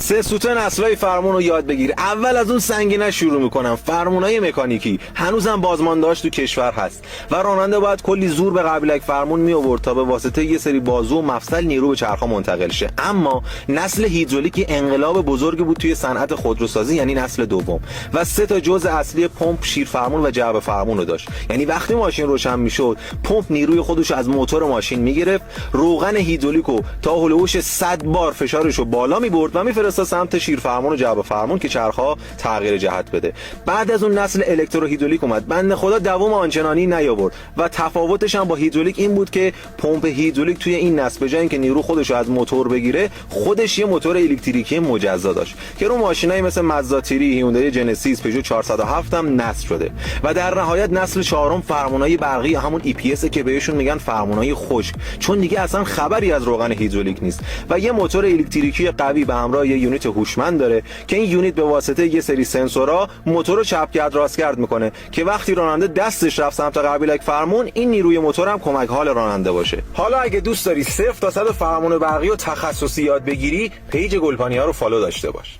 سه سوته نسل‌های فرمون رو یاد بگیر. اول از اون سنگینه شروع میکنم. فرمونای مکانیکی هنوزم بازماندهاش تو کشور هست و راننده باید کلی زور به قبیلک فرمون می آورد تا به واسطه یه سری بازو و مفصل نیرو به چرخا منتقل شه. اما نسل هیدرولیکی انقلاب بزرگی بود توی صنعت خودروسازی، یعنی نسل دوم، و سه تا جزء اصلی پمپ، شیرفرمون و جعبه فرمون رو داشت. یعنی وقتی ماشین روشن میشد، پمپ نیروی خودش از موتور ماشین میگرفت، روغن هیدرولیکو تا هولوش 100 بار فشارش رو بالا میبرد و میفرستاد سمت شیرفرمون و جعبه فرمون که چرخها تغییر جهت بده. بعد از اون نسل الکتروهیدرولیک اومد. بنده خدا دوام آنچنانی نیاورد و تفاوتش هم با هیدرولیک این بود که پمپ هیدرولیک توی این نسل به جای اینکه نیرو خودش رو از موتور بگیره، خودش یه موتور الکتریکی مجزا داشت که رو ماشینایی مثل مازدا تری، هیوندای جنسیس، پژو 407 هم نصب شده. و در نهایت نسل چهارم فرمونای برقی، همون EPS که بهشون میگن فرمونای خشک، چون دیگه اصلا خبری از روغن هیدرولیک نیست و یه موتور الکتریکی قوی به همراه یه یونیت هوشمند داره که این یونیت به واسطه یه سری سنسورها موتور رو چپگرد راستگرد میکنه که وقتی راننده دستش رفت سمت قبیلک فرمون، این نیروی موتور هم کمک حال راننده باشه. حالا اگه دوست داری 0 تا 100 فرمون برقی و تخصصی یاد بگیری، پیج گلپانی‌ها رو فالو داشته باش.